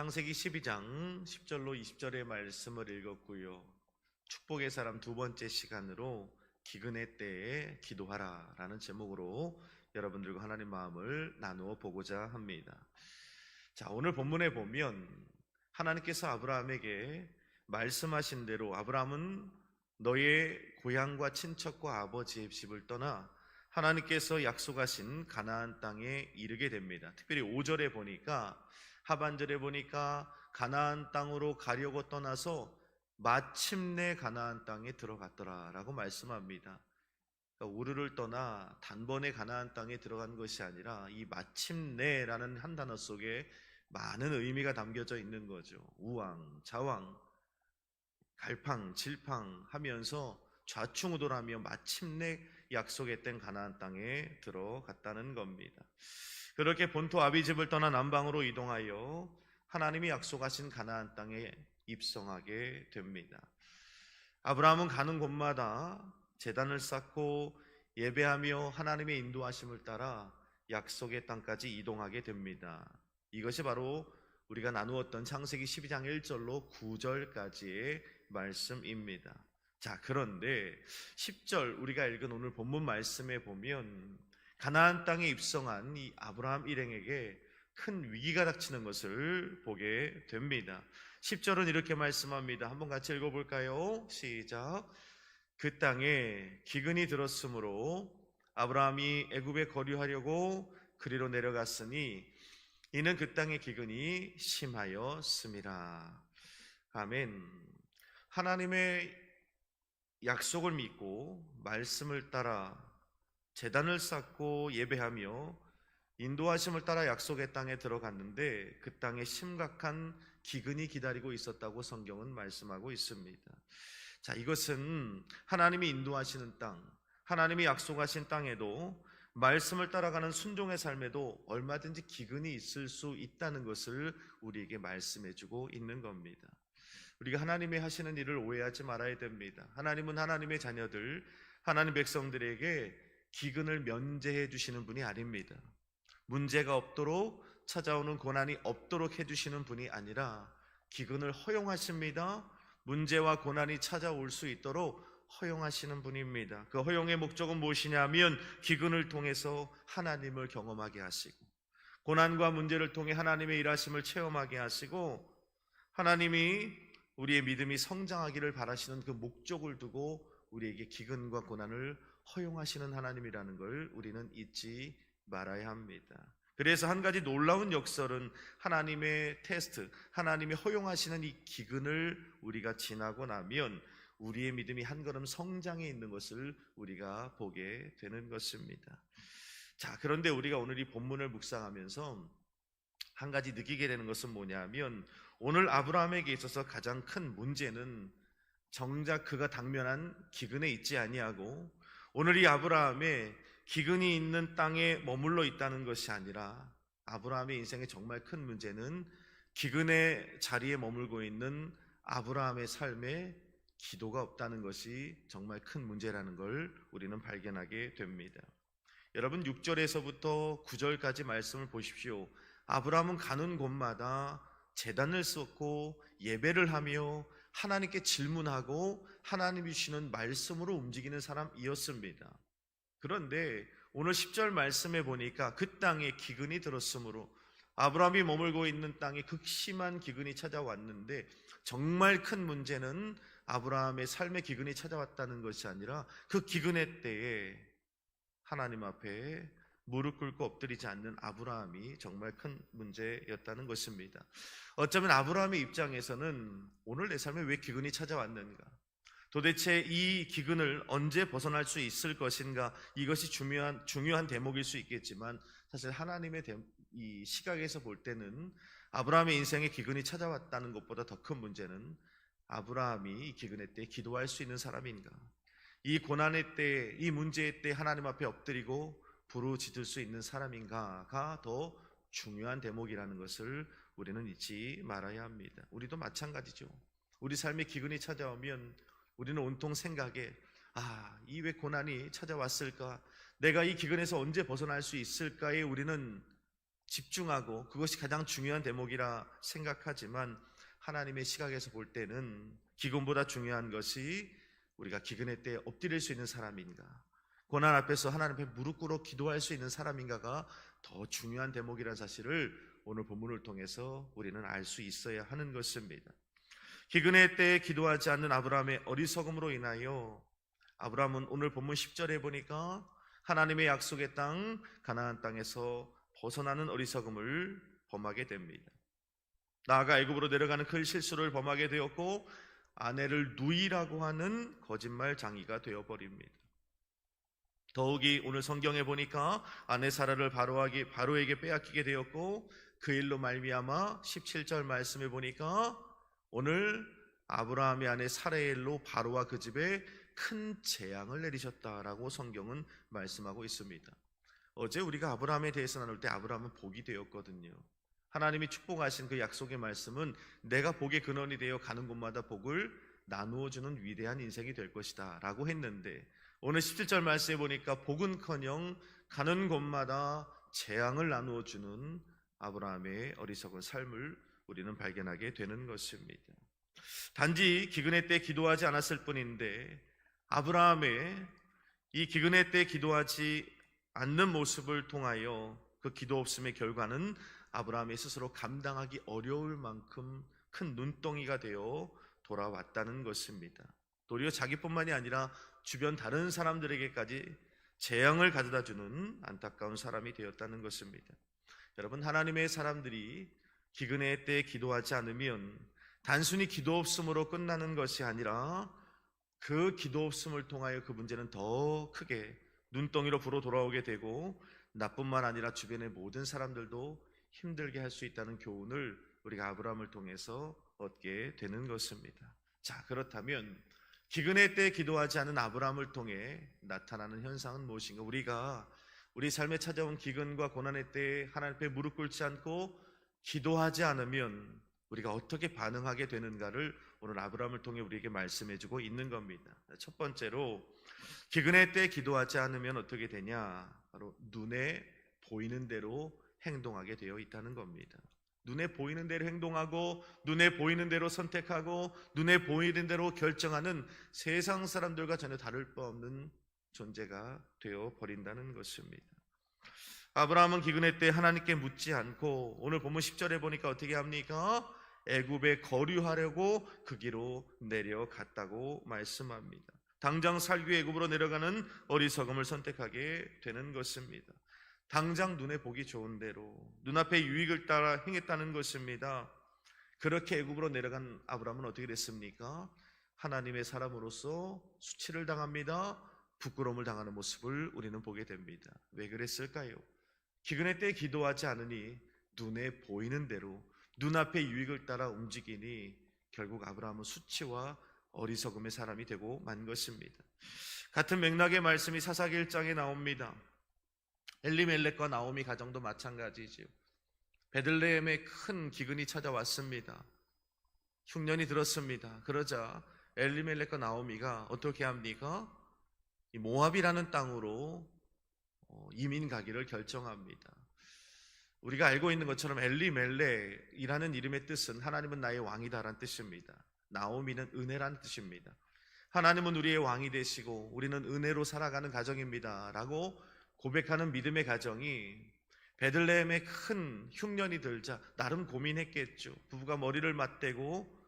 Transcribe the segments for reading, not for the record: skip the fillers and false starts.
창세기 12장 10절로 20절의 말씀을 읽었고요. 축복의 사람 두 번째 시간으로 기근의 때에 기도하라 라는 제목으로 여러분들과 하나님 마음을 나누어 보고자 합니다. 자, 오늘 본문에 보면 하나님께서 아브라함에게 말씀하신 대로 아브라함은 너의 고향과 친척과 아버지의 집을 떠나 하나님께서 약속하신 가나안 땅에 이르게 됩니다. 특별히 5절에 보니까, 하반절에 보니까 가나안 땅으로 가려고 떠나서 마침내 가나안 땅에 들어갔더라라고 말씀합니다. 그러니까 우르를 떠나 단번에 가나안 땅에 들어간 것이 아니라 이 마침내라는 한 단어 속에 많은 의미가 담겨져 있는 거죠. 우왕, 좌왕, 갈팡, 질팡 하면서 좌충우돌하며 마침내 약속했던 가나안 땅에 들어갔다는 겁니다. 그렇게 본토 아비집을 떠나 남방으로 이동하여 하나님이 약속하신 가나안 땅에 입성하게 됩니다. 아브라함은 가는 곳마다 제단을 쌓고 예배하며 하나님의 인도하심을 따라 약속의 땅까지 이동하게 됩니다. 이것이 바로 우리가 나누었던 창세기 12장 1절로 9절까지의 말씀입니다. 자, 그런데 10절 우리가 읽은 오늘 본문 말씀에 보면 가나안 땅에 입성한 이 아브라함 일행에게 큰 위기가 닥치는 것을 보게 됩니다. 10절은 이렇게 말씀합니다. 한번 같이 읽어볼까요? 시작. 그 땅에 기근이 들었으므로 아브라함이 애굽에 거류하려고 그리로 내려갔으니 이는 그 땅의 기근이 심하였음이라. 아멘. 하나님의 약속을 믿고 말씀을 따라 제단을 쌓고 예배하며 인도하심을 따라 약속의 땅에 들어갔는데 그 땅에 심각한 기근이 기다리고 있었다고 성경은 말씀하고 있습니다. 자, 이것은 하나님이 인도하시는 땅, 하나님이 약속하신 땅에도 말씀을 따라가는 순종의 삶에도 얼마든지 기근이 있을 수 있다는 것을 우리에게 말씀해주고 있는 겁니다. 우리가 하나님이 하시는 일을 오해하지 말아야 됩니다. 하나님은 하나님의 자녀들, 하나님 백성들에게 기근을 면제해 주시는 분이 아닙니다. 문제가 없도록, 찾아오는 고난이 없도록 해주시는 분이 아니라 기근을 허용하십니다. 문제와 고난이 찾아올 수 있도록 허용하시는 분입니다. 그 허용의 목적은 무엇이냐면 기근을 통해서 하나님을 경험하게 하시고, 고난과 문제를 통해 하나님의 일하심을 체험하게 하시고, 하나님이 우리의 믿음이 성장하기를 바라시는 그 목적을 두고 우리에게 기근과 고난을 허용하시는 하나님이라는 걸 우리는 잊지 말아야 합니다. 그래서 한 가지 놀라운 역설은 하나님의 테스트, 하나님이 허용하시는 이 기근을 우리가 지나고 나면 우리의 믿음이 한 걸음 성장해 있는 것을 우리가 보게 되는 것입니다. 자, 그런데 우리가 오늘 이 본문을 묵상하면서 한 가지 느끼게 되는 것은 뭐냐면, 오늘 아브라함에게 있어서 가장 큰 문제는 정작 그가 당면한 기근에 있지 아니하고, 오늘 이 아브라함의 기근이 있는 땅에 머물러 있다는 것이 아니라 아브라함의 인생의 정말 큰 문제는 기근의 자리에 머물고 있는 아브라함의 삶에 기도가 없다는 것이 정말 큰 문제라는 걸 우리는 발견하게 됩니다. 여러분, 6절에서부터 9절까지 말씀을 보십시오. 아브라함은 가는 곳마다 제단을 쌓고 예배를 하며 하나님께 질문하고 하나님이 주시는 말씀으로 움직이는 사람이었습니다. 그런데 오늘 10절 말씀에 보니까 그 땅에 기근이 들었으므로, 아브라함이 머물고 있는 땅에 극심한 기근이 찾아왔는데, 정말 큰 문제는 아브라함의 삶의 기근이 찾아왔다는 것이 아니라 그 기근의 때에 하나님 앞에 무릎 꿇고 엎드리지 않는 아브라함이 정말 큰 문제였다는 것입니다. 어쩌면 아브라함의 입장에서는 오늘 내 삶에 왜 기근이 찾아왔는가, 도대체 이 기근을 언제 벗어날 수 있을 것인가, 이것이 중요한 대목일 수 있겠지만, 사실 하나님의 이 시각에서 볼 때는 아브라함의 인생에 기근이 찾아왔다는 것보다 더 큰 문제는 아브라함이 이 기근의 때에 기도할 수 있는 사람인가, 이 고난의 때, 이 문제의 때 하나님 앞에 엎드리고 부르짖을 수 있는 사람인가가 더 중요한 대목이라는 것을 우리는 잊지 말아야 합니다. 우리도 마찬가지죠. 우리 삶에 기근이 찾아오면 우리는 온통 생각에, 이 왜 고난이 찾아왔을까? 내가 이 기근에서 언제 벗어날 수 있을까에 우리는 집중하고 그것이 가장 중요한 대목이라 생각하지만 하나님의 시각에서 볼 때는 기근보다 중요한 것이 우리가 기근의 때에 엎드릴 수 있는 사람인가, 고난 앞에서 하나님 앞에 무릎 꿇어 기도할 수 있는 사람인가가 더 중요한 대목이라는 사실을 오늘 본문을 통해서 우리는 알 수 있어야 하는 것입니다. 기근의 때에 기도하지 않는 아브라함의 어리석음으로 인하여 아브라함은 오늘 본문 10절에 보니까 하나님의 약속의 땅 가나안 땅에서 벗어나는 어리석음을 범하게 됩니다. 나아가 애굽으로 내려가는 큰 실수를 범하게 되었고 아내를 누이라고 하는 거짓말 장이가 되어버립니다. 더욱이 오늘 성경에 보니까 아내 사라를 바로에게 빼앗기게 되었고 그 일로 말미암아 17절 말씀에 보니까 오늘 아브라함의 아내 사라의 일로 바로와 그 집에 큰 재앙을 내리셨다라고 성경은 말씀하고 있습니다. 어제 우리가 아브라함에 대해서 나눌 때 아브라함은 복이 되었거든요. 하나님이 축복하신 그 약속의 말씀은 내가 복의 근원이 되어 가는 곳마다 복을 나누어주는 위대한 인생이 될 것이다 라고 했는데 오늘 17절 말씀에 보니까 복은커녕 가는 곳마다 재앙을 나누어주는 아브라함의 어리석은 삶을 우리는 발견하게 되는 것입니다. 단지 기근의 때 기도하지 않았을 뿐인데 아브라함의 이 기근의 때 기도하지 않는 모습을 통하여 그 기도 없음의 결과는 아브라함이 스스로 감당하기 어려울 만큼 큰 눈덩이가 되어 돌아왔다는 것입니다. 도리어 자기뿐만이 아니라 주변 다른 사람들에게까지 재앙을 가져다 주는 안타까운 사람이 되었다는 것입니다. 여러분, 하나님의 사람들이 기근의 때에 기도하지 않으면 단순히 기도 없음으로 끝나는 것이 아니라 그 기도 없음을 통하여 그 문제는 더 크게 눈덩이로 불어 돌아오게 되고 나뿐만 아니라 주변의 모든 사람들도 힘들게 할 수 있다는 교훈을 우리가 아브라함을 통해서 얻게 되는 것입니다. 자, 그렇다면 기근의 때에 기도하지 않은 아브라함을 통해 나타나는 현상은 무엇인가? 우리가 우리 삶에 찾아온 기근과 고난의 때에 하나님 앞에 무릎 꿇지 않고 기도하지 않으면 우리가 어떻게 반응하게 되는가를 오늘 아브라함을 통해 우리에게 말씀해주고 있는 겁니다. 첫 번째로 기근의 때에 기도하지 않으면 어떻게 되냐? 바로 눈에 보이는 대로 행동하게 되어 있다는 겁니다. 눈에 보이는 대로 행동하고 눈에 보이는 대로 선택하고 눈에 보이는 대로 결정하는 세상 사람들과 전혀 다를 바 없는 존재가 되어 버린다는 것입니다. 아브라함은 기근의 때 하나님께 묻지 않고 오늘 본문 10절에 보니까 어떻게 합니까? 애굽에 거류하려고 그 길로 내려갔다고 말씀합니다. 당장 살기 위해 애굽으로 내려가는 어리석음을 선택하게 되는 것입니다. 당장 눈에 보기 좋은 대로 눈앞의 유익을 따라 행했다는 것입니다. 그렇게 애굽으로 내려간 아브라함은 어떻게 됐습니까? 하나님의 사람으로서 수치를 당합니다. 부끄러움을 당하는 모습을 우리는 보게 됩니다. 왜 그랬을까요? 기근의 때에 기도하지 않으니 눈에 보이는 대로 눈앞의 유익을 따라 움직이니 결국 아브라함은 수치와 어리석음의 사람이 되고 만 것입니다. 같은 맥락의 말씀이 사사기 1장에 나옵니다. 엘리멜렉과 나오미 가정도 마찬가지지요. 베들레헴에 큰 기근이 찾아왔습니다. 흉년이 들었습니다. 그러자 엘리멜렉과 나오미가 어떻게 합니까? 이 모압이라는 땅으로 이민 가기를 결정합니다. 우리가 알고 있는 것처럼 엘리멜렉이라는 이름의 뜻은 하나님은 나의 왕이다라는 뜻입니다. 나오미는 은혜라는 뜻입니다. 하나님은 우리의 왕이 되시고 우리는 은혜로 살아가는 가정입니다 라고 고백하는 믿음의 가정이 베들레헴에 큰 흉년이 들자 나름 고민했겠죠. 부부가 머리를 맞대고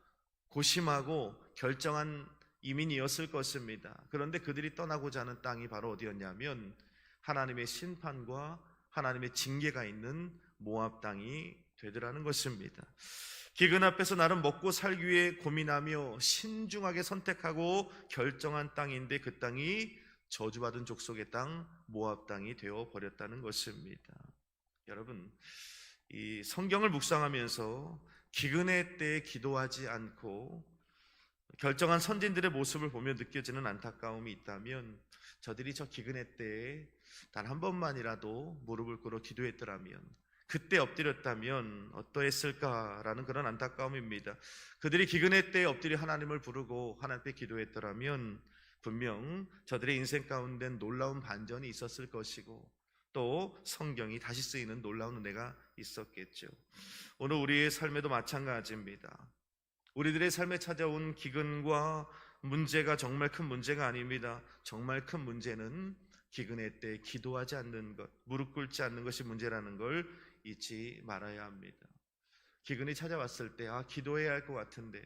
고심하고 결정한 이민이었을 것입니다. 그런데 그들이 떠나고자 하는 땅이 바로 어디였냐면 하나님의 심판과 하나님의 징계가 있는 모압 땅이 되더라는 것입니다. 기근 앞에서 나름 먹고 살기 위해 고민하며 신중하게 선택하고 결정한 땅인데 그 땅이 저주받은 족속의 땅 모압 땅이 되어 버렸다는 것입니다. 여러분, 이 성경을 묵상하면서 기근의 때에 기도하지 않고 결정한 선진들의 모습을 보며 느껴지는 안타까움이 있다면 저들이 저 기근의 때에 단 한 번만이라도 무릎을 꿇어 기도했더라면, 그때 엎드렸다면 어떠했을까라는 그런 안타까움입니다. 그들이 기근의 때에 엎드려 하나님을 부르고 하나님께 기도했더라면 분명 저들의 인생 가운데 놀라운 반전이 있었을 것이고 또 성경이 다시 쓰이는 놀라운 은혜가 있었겠죠. 오늘 우리의 삶에도 마찬가지입니다. 우리들의 삶에 찾아온 기근과 문제가 정말 큰 문제가 아닙니다. 정말 큰 문제는 기근의 때 기도하지 않는 것, 무릎 꿇지 않는 것이 문제라는 걸 잊지 말아야 합니다. 기근이 찾아왔을 때 기도해야 할 것 같은데,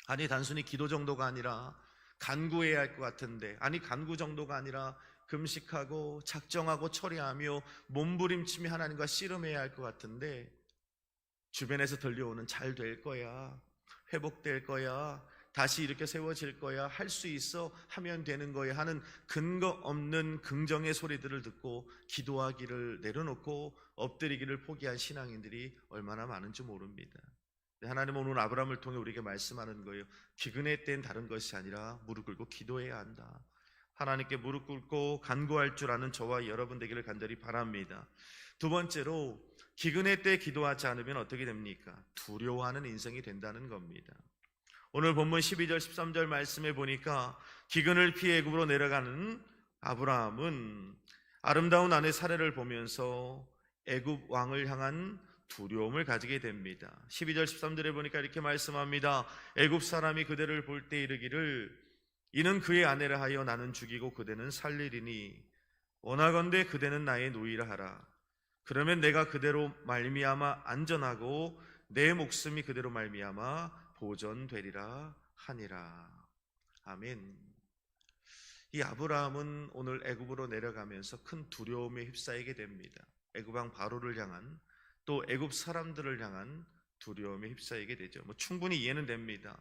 아니 단순히 기도 정도가 아니라 간구해야 할 것 같은데, 아니 간구 정도가 아니라 금식하고 작정하고 처리하며 몸부림치며 하나님과 씨름해야 할 것 같은데, 주변에서 들려오는 잘 될 거야, 회복될 거야, 다시 이렇게 세워질 거야, 할 수 있어, 하면 되는 거야 하는 근거 없는 긍정의 소리들을 듣고 기도하기를 내려놓고 엎드리기를 포기한 신앙인들이 얼마나 많은지 모릅니다. 하나님은 오늘 아브라함을 통해 우리에게 말씀하는 거예요. 기근의 때는 다른 것이 아니라 무릎 꿇고 기도해야 한다. 하나님께 무릎 꿇고 간구할 줄 아는 저와 여러분 되기를 간절히 바랍니다. 두 번째로, 기근의 때 기도하지 않으면 어떻게 됩니까? 두려워하는 인생이 된다는 겁니다. 오늘 본문 12절 13절 말씀에 보니까 기근을 피해 애굽으로 내려가는 아브라함은 아름다운 아내 사례를 보면서 애굽 왕을 향한 두려움을 가지게 됩니다. 12절 13절에 보니까 이렇게 말씀합니다. 애굽 사람이 그대를 볼 때 이르기를 이는 그의 아내라 하여 나는 죽이고 그대는 살리리니 원하건대 그대는 나의 노이라 하라. 그러면 내가 그대로 말미암아 안전하고 내 목숨이 그대로 말미암아 보존되리라 하니라. 아멘. 이 아브라함은 오늘 애굽으로 내려가면서 큰 두려움에 휩싸이게 됩니다. 애굽 왕 바로를 향한, 또 애굽 사람들을 향한 두려움에 휩싸이게 되죠. 충분히 이해는 됩니다.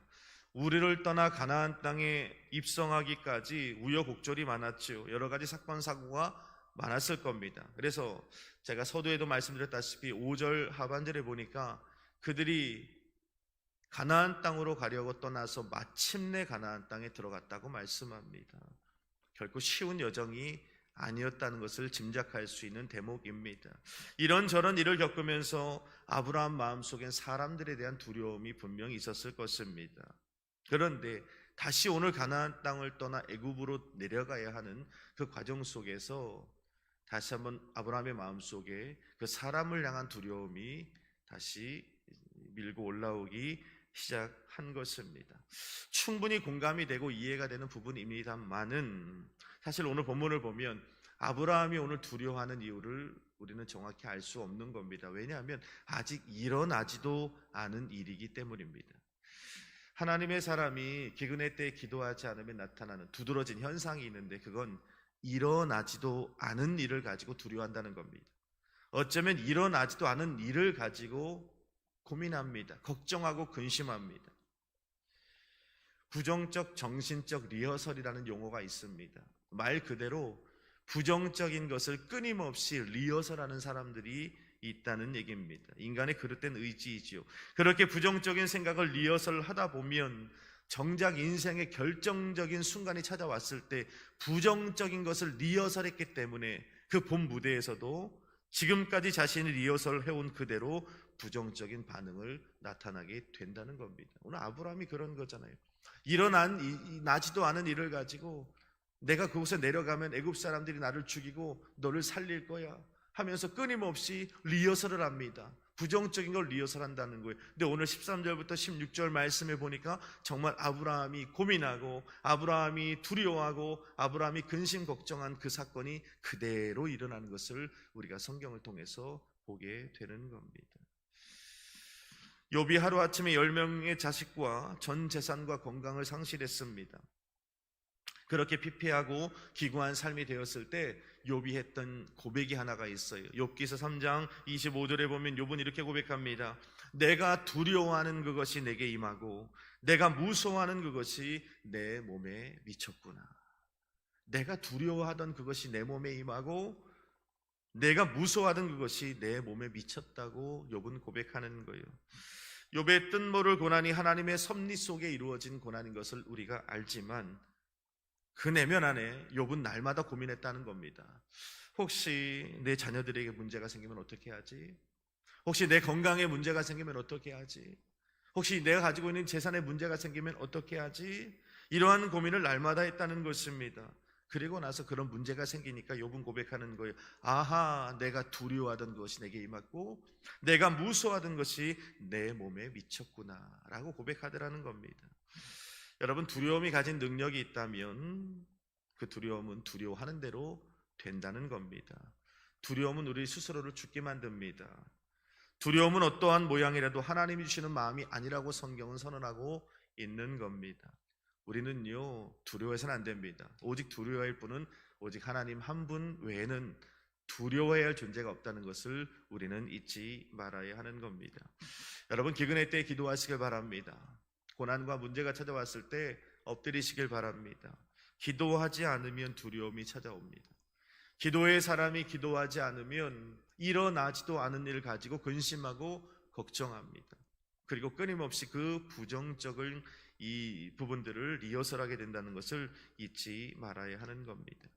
우리를 떠나 가나안 땅에 입성하기까지 우여곡절이 많았죠. 여러 가지 사건 사고가 많았을 겁니다. 그래서 제가 서두에도 말씀드렸다시피 5절 하반절에 보니까 그들이 가나안 땅으로 가려고 떠나서 마침내 가나안 땅에 들어갔다고 말씀합니다. 결코 쉬운 여정이 아니었다는 것을 짐작할 수 있는 대목입니다. 이런저런 일을 겪으면서 아브라함 마음속엔 사람들에 대한 두려움이 분명히 있었을 것입니다. 그런데 다시 오늘 가나안 땅을 떠나 애굽으로 내려가야 하는 그 과정 속에서 다시 한번 아브라함의 마음속에 그 사람을 향한 두려움이 다시 밀고 올라오기 시작한 것입니다. 충분히 공감이 되고 이해가 되는 부분입니다만은 사실 오늘 본문을 보면 아브라함이 오늘 두려워하는 이유를 우리는 정확히 알 수 없는 겁니다. 왜냐하면 아직 일어나지도 않은 일이기 때문입니다. 하나님의 사람이 기근의 때에 기도하지 않으면 나타나는 두드러진 현상이 있는데, 그건 일어나지도 않은 일을 가지고 두려워한다는 겁니다. 어쩌면 일어나지도 않은 일을 가지고 고민합니다. 걱정하고 근심합니다. 부정적 정신적 리허설이라는 용어가 있습니다. 말 그대로 부정적인 것을 끊임없이 리허설하는 사람들이 있다는 얘기입니다. 인간의 그릇된 의지이지요. 그렇게 부정적인 생각을 리허설하다 보면 정작 인생의 결정적인 순간이 찾아왔을 때 부정적인 것을 리허설했기 때문에 그 본 무대에서도 지금까지 자신이 리허설해온 그대로 부정적인 반응을 나타나게 된다는 겁니다. 오늘 아브라함이 그런 거잖아요. 나지도 않은 일을 가지고 내가 그곳에 내려가면 애굽 사람들이 나를 죽이고 너를 살릴 거야 하면서 끊임없이 리허설을 합니다. 부정적인 걸 리허설한다는 거예요. 근데 오늘 13절부터 16절 말씀에 보니까 정말 아브라함이 고민하고 아브라함이 두려워하고 아브라함이 근심 걱정한 그 사건이 그대로 일어나는 것을 우리가 성경을 통해서 보게 되는 겁니다. 욥이 하루아침에 10명의 자식과 전 재산과 건강을 상실했습니다. 그렇게 피폐하고 기구한 삶이 되었을 때 욥이 했던 고백이 하나가 있어요. 욥기서 3장 25절에 보면 욥은 이렇게 고백합니다. 내가 두려워하는 그것이 내게 임하고 내가 무서워하는 그것이 내 몸에 미쳤구나. 내가 두려워하던 그것이 내 몸에 임하고 내가 무서워하던 그것이 내 몸에 미쳤다고 욥은 고백하는 거예요. 욥의 뜻모를 고난이 하나님의 섭리 속에 이루어진 고난인 것을 우리가 알지만 그 내면 안에 욥은 날마다 고민했다는 겁니다. 혹시 내 자녀들에게 문제가 생기면 어떻게 하지? 혹시 내 건강에 문제가 생기면 어떻게 하지? 혹시 내가 가지고 있는 재산에 문제가 생기면 어떻게 하지? 이러한 고민을 날마다 했다는 것입니다. 그리고 나서 그런 문제가 생기니까 욥은 고백하는 거예요. 아하, 내가 두려워하던 것이 내게 임했고 내가 무서워하던 것이 내 몸에 미쳤구나 라고 고백하더라는 겁니다. 여러분, 두려움이 가진 능력이 있다면 그 두려움은 두려워하는 대로 된다는 겁니다. 두려움은 우리 스스로를 죽게 만듭니다. 두려움은 어떠한 모양이라도 하나님이 주시는 마음이 아니라고 성경은 선언하고 있는 겁니다. 우리는요, 두려워해서는 안 됩니다. 오직 두려워할 분은 오직 하나님 한 분 외에는 두려워해야 할 존재가 없다는 것을 우리는 잊지 말아야 하는 겁니다. 여러분, 기근의 때 기도하시길 바랍니다. 고난과 문제가 찾아왔을 때 엎드리시길 바랍니다. 기도하지 않으면 두려움이 찾아옵니다. 기도의 사람이 기도하지 않으면 일어나지도 않은 일을 가지고 근심하고 걱정합니다. 그리고 끊임없이 그 부정적인 이 부분들을 리허설하게 된다는 것을 잊지 말아야 하는 겁니다.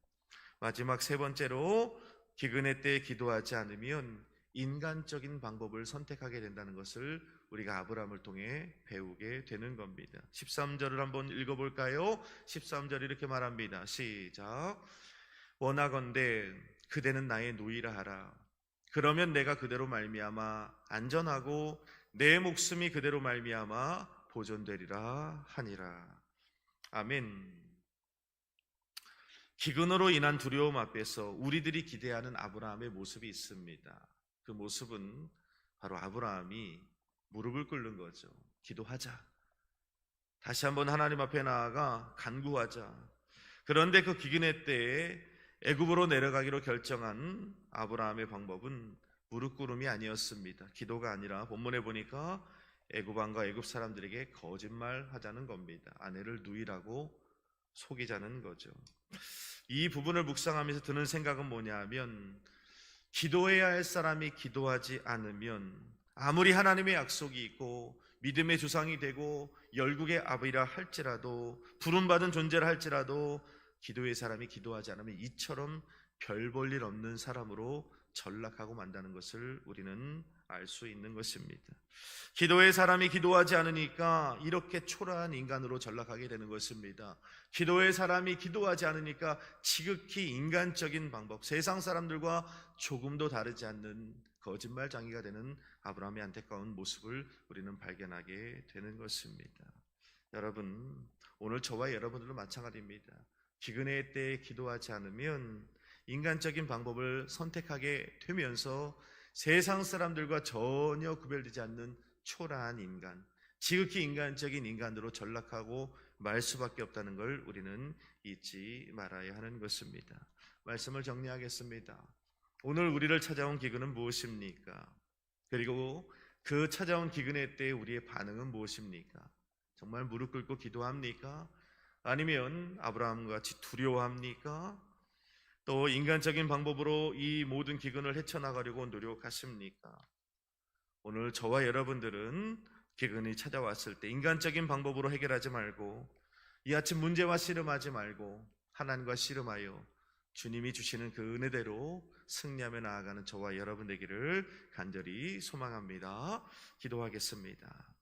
마지막 세 번째로, 기근의 때에 기도하지 않으면 인간적인 방법을 선택하게 된다는 것을 우리가 아브라함을 통해 배우게 되는 겁니다. 13절을 한번 읽어볼까요? 13절 이렇게 말합니다. 시작. 원하건대 그대는 나의 누이라 하라. 그러면 내가 그대로 말미암아 안전하고 내 목숨이 그대로 말미암아 보존되리라 하니라. 아멘. 기근으로 인한 두려움 앞에서 우리들이 기대하는 아브라함의 모습이 있습니다. 그 모습은 바로 아브라함이 무릎을 꿇는 거죠. 기도하자. 다시 한번 하나님 앞에 나아가 간구하자. 그런데 그 기근의 때에 애굽으로 내려가기로 결정한 아브라함의 방법은 무릎 꿇음이 아니었습니다. 기도가 아니라 본문에 보니까 애굽 왕과 애굽 사람들에게 거짓말하자는 겁니다. 아내를 누이라고 속이자는 거죠. 이 부분을 묵상하면서 드는 생각은 뭐냐면, 기도해야 할 사람이 기도하지 않으면 아무리 하나님의 약속이 있고 믿음의 조상이 되고 열국의 아비라 할지라도, 부름받은 존재를 할지라도 기도의 사람이 기도하지 않으면 이처럼 별 볼 일 없는 사람으로 전락하고 만다는 것을 우리는 알 수 있는 것입니다. 기도의 사람이 기도하지 않으니까 이렇게 초라한 인간으로 전락하게 되는 것입니다. 기도의 사람이 기도하지 않으니까 지극히 인간적인 방법, 세상 사람들과 조금도 다르지 않는 거짓말장이가 되는 아브라함의 안타까운 모습을 우리는 발견하게 되는 것입니다. 여러분, 오늘 저와 여러분들도 마찬가지입니다. 기근의 때에 기도하지 않으면 인간적인 방법을 선택하게 되면서 세상 사람들과 전혀 구별되지 않는 초라한 인간, 지극히 인간적인 인간으로 전락하고 말 수밖에 없다는 걸 우리는 잊지 말아야 하는 것입니다. 말씀을 정리하겠습니다. 오늘 우리를 찾아온 기근은 무엇입니까? 그리고 그 찾아온 기근의 때에 우리의 반응은 무엇입니까? 정말 무릎 꿇고 기도합니까? 아니면 아브라함과 같이 두려워합니까? 또 인간적인 방법으로 이 모든 기근을 헤쳐나가려고 노력하십니까? 오늘 저와 여러분들은 기근이 찾아왔을 때 인간적인 방법으로 해결하지 말고, 이 아침 문제와 씨름하지 말고 하나님과 씨름하여 주님이 주시는 그 은혜대로 승리하며 나아가는 저와 여러분 되기를 간절히 소망합니다. 기도하겠습니다.